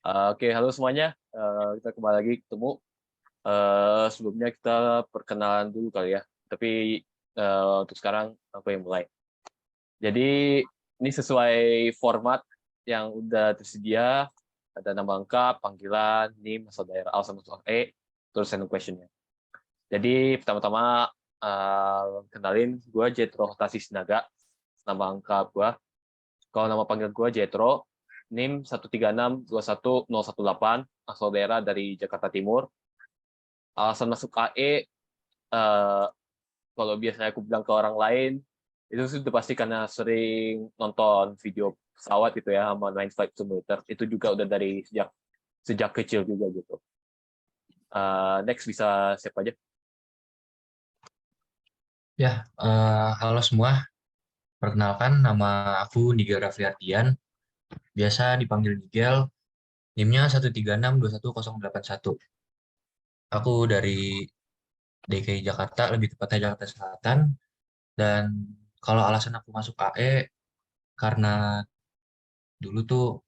Oke, halo semuanya. Kita kembali lagi ketemu. Sebelumnya kita perkenalan dulu kali ya. Tapi untuk sekarang aku yang mulai. Jadi ini sesuai format yang udah tersedia. Ada nama lengkap, panggilan, NIM, asal daerah, asal masuk E, terus random question-nya. Jadi pertama-tama kenalin, gue Jetro Tasi Sinaga. Nama lengkap gue. Kalau nama panggil gue Jetro, NIM 136210118, asal daerah dari Jakarta Timur. Alasan masuk AE, kalau biasanya aku bilang ke orang lain, itu sudah pasti karena sering nonton video pesawat gitu ya, sama Night Flight Simulator. Itu juga udah dari sejak kecil juga gitu. Next bisa siapa aja? Ya, halo semua. Perkenalkan, nama aku Nigel Raffiardian. Biasa dipanggil Nigel. NIM-nya 1362101. Aku dari DKI Jakarta, lebih tepatnya Jakarta Selatan. Dan kalau alasan aku masuk AE, karena dulu tuh,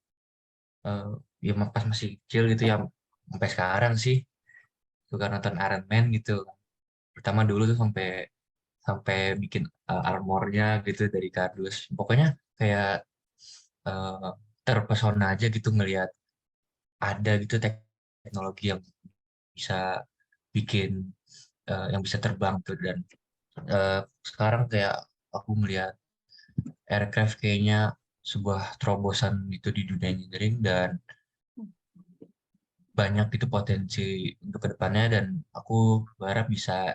eh, ya pas masih kecil gitu ya, sampai sekarang sih, suka nonton Iron Man gitu. Pertama dulu tuh sampai sampai bikin armornya gitu dari kardus. Pokoknya kayak eh, terpesona aja gitu ngelihat ada gitu teknologi yang bisa bikin yang bisa terbang tuh. Dan sekarang kayak aku melihat aircraft kayaknya sebuah terobosan itu di dunia engineering, dan banyak itu potensi untuk kedepannya, dan aku berharap bisa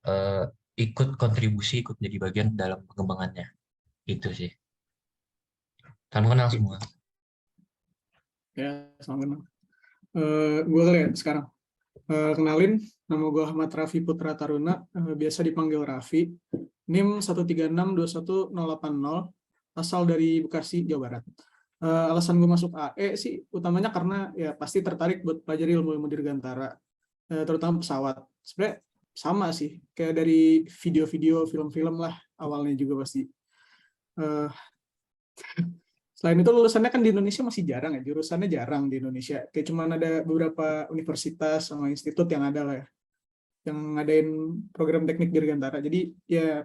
eh, ikut kontribusi, ikut menjadi bagian dalam pengembangannya. Itu sih. Salam kenal semua. Ya, salam kenal. Gue kali ya sekarang. Kenalin, nama gue Ahmad Raffi Putra Taruna, biasa dipanggil Raffi. NIM 136210180, asal dari Bekasi, Jawa Barat. Alasan gue masuk AE sih utamanya karena ya pasti tertarik buat pelajari ilmu-ilmu dirgantara, terutama pesawat. Sebenarnya sama sih, kayak dari video-video, film-film lah awalnya juga pasti. Eh, Selain itu lulusannya kan di Indonesia masih jarang ya, jurusannya jarang di Indonesia. Kayak cuman ada beberapa universitas sama institut yang ada lah ya, yang ngadain program teknik dirgantara. Jadi ya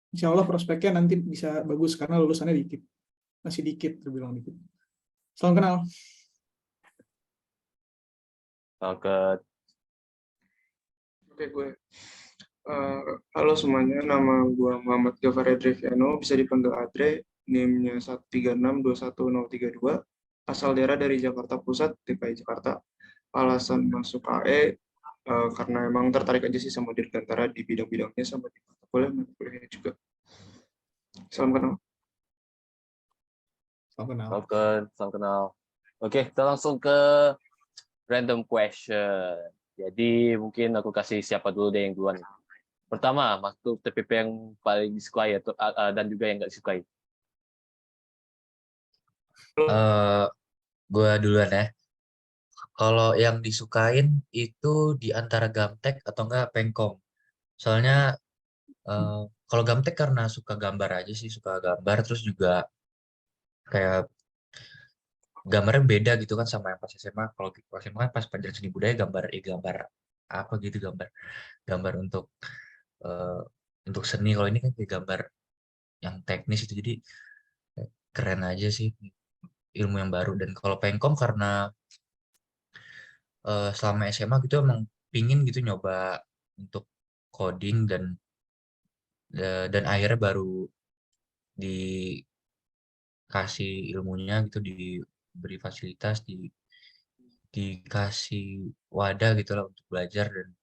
insya Allah prospeknya nanti bisa bagus karena lulusannya dikit, masih dikit terbilang dikit. Salam kenal. Ke Oke, gue. Halo semuanya, nama gue Muhammad Gafar Edriviano, bisa dipanggil Adre, NIM-nya 136211032, asal daerah dari Jakarta Pusat, DKI Jakarta. Alasan masuk AE, karena emang tertarik aja sih sama dirgantara di bidang-bidangnya, sama di mata kuliahnya juga. Salam kenal. Salam kenal. salam kenal. Oke, kita langsung ke random question. Jadi mungkin aku kasih siapa dulu deh yang duluan. Pertama, makhluk TPP yang paling disukai atau dan juga yang nggak disukai. Gue duluan ya. Kalau yang disukain itu di antara Gamtek atau enggak Pengkong. Soalnya eh, kalau Gamtek karena suka gambar aja sih, suka gambar, terus juga kayak gambarnya beda gitu kan sama yang pas SMA. Kalau pas SMA kan pas pelajaran seni budaya gambar gambar apa gitu, gambar gambar eh, untuk seni. Kalau ini kan kayak gambar yang teknis itu, jadi keren aja sih, ilmu yang baru. Dan kalau Pengkong karena selama SMA gitu emang pingin gitu nyoba untuk coding, dan akhirnya baru dikasih ilmunya gitu, diberi fasilitas, dikasih wadah gitu lah untuk belajar, dan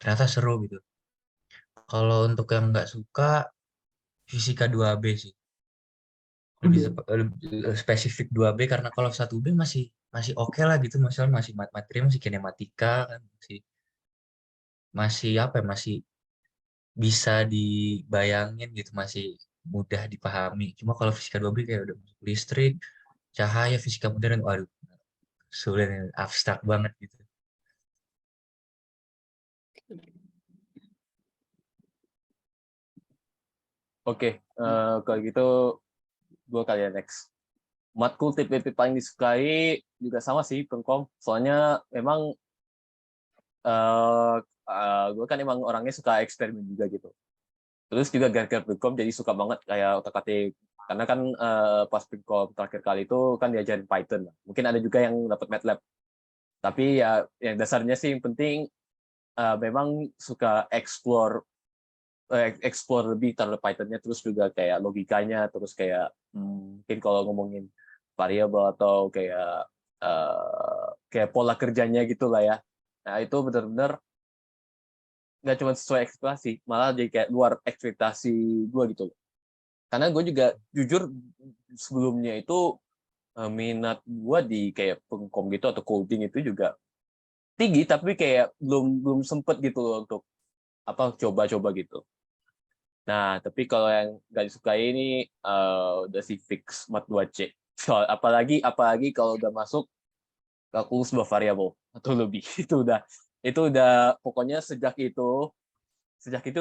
ternyata seru gitu. Kalau untuk yang nggak suka, fisika 2B sih. Lebih spesifik 2B, karena kalau 1B masih masih oke lah gitu, masalah masih materi, masih kinematika kan, masih masih apa ya, masih bisa dibayangin gitu, masih mudah dipahami. Cuma kalau fisika 2B kayak udah masuk listrik, cahaya, fisika modern, waduh, sulit, abstrak banget gitu. Oke, kalau gitu gue kalian next. matkul TPP paling disukai juga sama sih Pemkom. Soalnya memang gue kan emang orangnya suka eksperimen juga gitu. Terus juga gara-gara Pemkom jadi suka banget kayak otak-atik. Karena kan pas Pemkom terakhir kali itu kan diajarin Python. Mungkin ada juga yang dapat MATLAB. Tapi ya yang dasarnya sih yang penting memang suka explore lebih terhadap Python-nya, terus juga kayak logikanya, terus kayak mungkin kalau ngomongin variabel atau kayak pola kerjanya gitulah ya. Nah itu benar-benar nggak cuma sesuai ekspektasi, malah jadi kayak luar ekspektasi gue gitu. Karena gue juga jujur sebelumnya itu minat gue di kayak Pemkom gitu atau coding itu juga tinggi, tapi kayak belum sempet gitu loh untuk coba-coba gitu. Nah, tapi kalau yang nggak disukai ini udah sih fix mat 2C. Soal apalagi kalau udah masuk kalkulus variabel atau lebih itu udah pokoknya sejak itu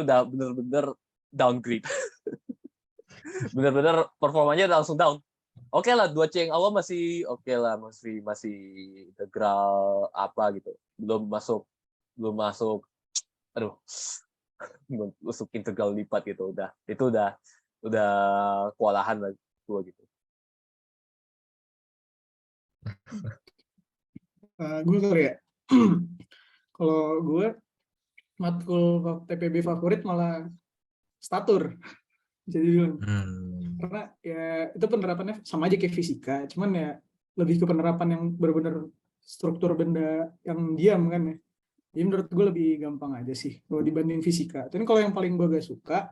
udah bener-bener downgrade. Bener-bener performanya udah langsung down. Oke lah 2C yang awal masih oke lah, masih integral apa gitu. Belum masuk aduh masuk integral lipat gitu, udah kewalahan lah gue gitu. Gue kali ya. Kalau gue matkul TPB favorit malah statur. Jadi bilang. Karena ya itu penerapannya sama aja kayak fisika, cuman ya lebih ke penerapan yang benar-benar struktur benda yang diam kan ya. Jadi menurut gue lebih gampang aja sih kalau dibanding fisika. Tapi kalau yang paling gue gak suka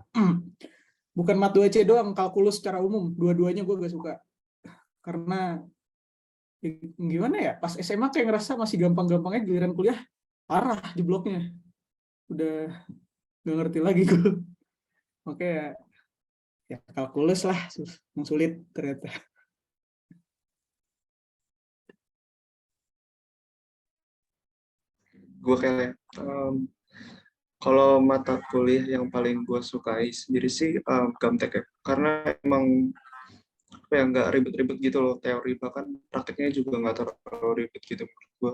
bukan mat 2C doang, kalkulus secara umum, dua-duanya gue gak suka. Karena gimana ya, pas SMA kayak ngerasa masih gampang-gampangnya, giliran kuliah parah di bloknya. Udah gak ngerti lagi gue. Oke ya kalkulus lah yang sulit ternyata. Gue kayak kalau mata kuliah yang paling gue sukai sendiri sih Gamtek ya, karena emang yang nggak ribet-ribet gitu loh, teori bahkan prakteknya juga nggak terlalu ribet gitu menurut gue.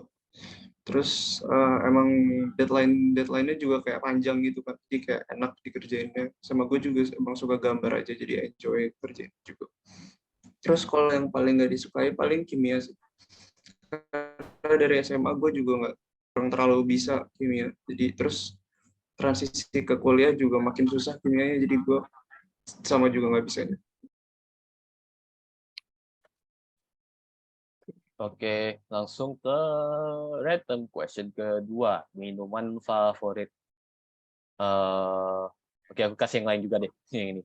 Terus emang deadline-nya juga kayak panjang gitu kan, jadi kayak enak dikerjainnya. Sama gue juga emang suka gambar aja, jadi enjoy kerjain juga. Terus kalau yang paling nggak disukai paling kimia sih. Karena dari SMA gue juga nggak terlalu bisa kimia. Jadi terus transisi ke kuliah juga makin susah kimianya, jadi gue sama juga nggak bisanya. Oke, langsung ke random question kedua, minuman favorit. Oke, aku kasih yang lain juga deh, yang ini.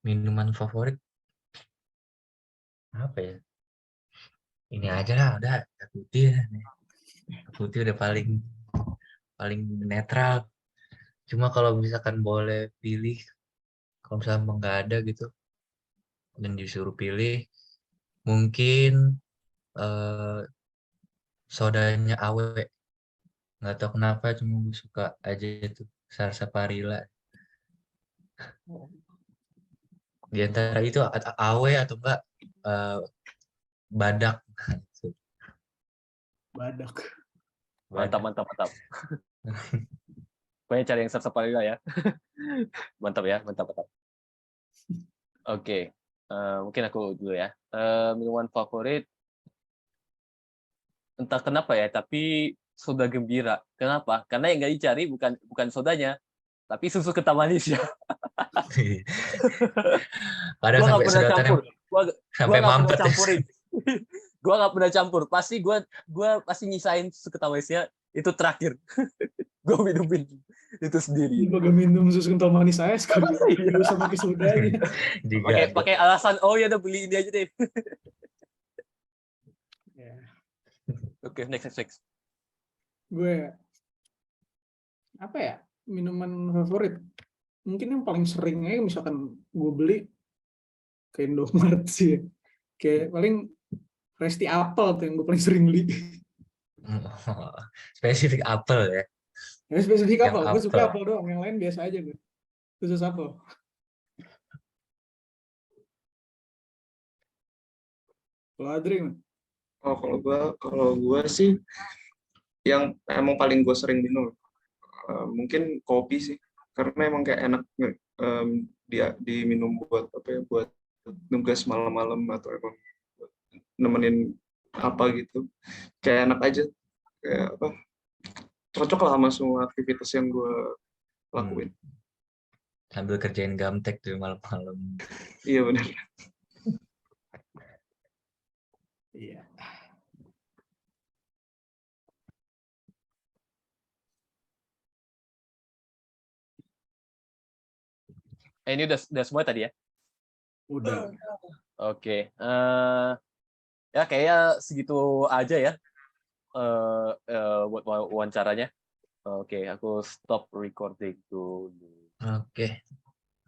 Minuman favorit apa ya? Ini aja lah, udah air putih. Air putih udah paling netral. Cuma kalau misalkan boleh pilih, kalau misalnya nggak ada gitu dan disuruh pilih, mungkin sodanya Awe. Nggak tahu kenapa, cuma gue suka aja itu Sarsaparilla. Di antara itu Awe atau enggak Badak. Badak. Mantap. Pokoknya cari yang Sarsaparilla ya. Mantap ya, mantap. Oke, mungkin aku dulu ya. Minuman favorit, entah kenapa ya, tapi soda gembira. Kenapa? Karena yang nggak dicari bukan sodanya, tapi susu kental manisnya. Kadang Gua nggak sampai pernah sedotannya campur. Gua sampai nggak pernah mampet ya. campurin. Gua nggak pernah campur. Pasti gua pasti nyisain susu kental manisnya itu terakhir. Gua minumin itu sendiri. Gue minum susu kental manis saya sekali. Iya. Gak usah pakai sodanya. Pakai alasan, oh ya udah beli ini aja deh. Ya. Oke, next. Gue apa ya, minuman favorit mungkin yang paling sering aja misalkan gue beli ke Indomaret sih ya. Kayak paling Resti Apel tuh yang gue paling sering beli. Spesifik apel ya. Spesifik Yang apel, gue suka apel. apel doang, yang lain biasa aja gue. Khusus apel. Kalau Adri, man. Oh, kalau gua sih yang emang paling gue sering minum mungkin kopi sih, karena emang kayak enak dia diminum buat apa ya, buat nugas malam-malam atau emang buat nemenin apa gitu, kayak enak aja, kayak apa, cocok lah sama semua aktivitas yang gue lakuin. Sambil kerjain gamtek tuh malam-malam. Iya benar. Iya. Ini udah semua tadi ya? Udah. Oke. Ya kayaknya segitu aja ya buat wawancaranya. Oke, aku stop recording dulu. Oke.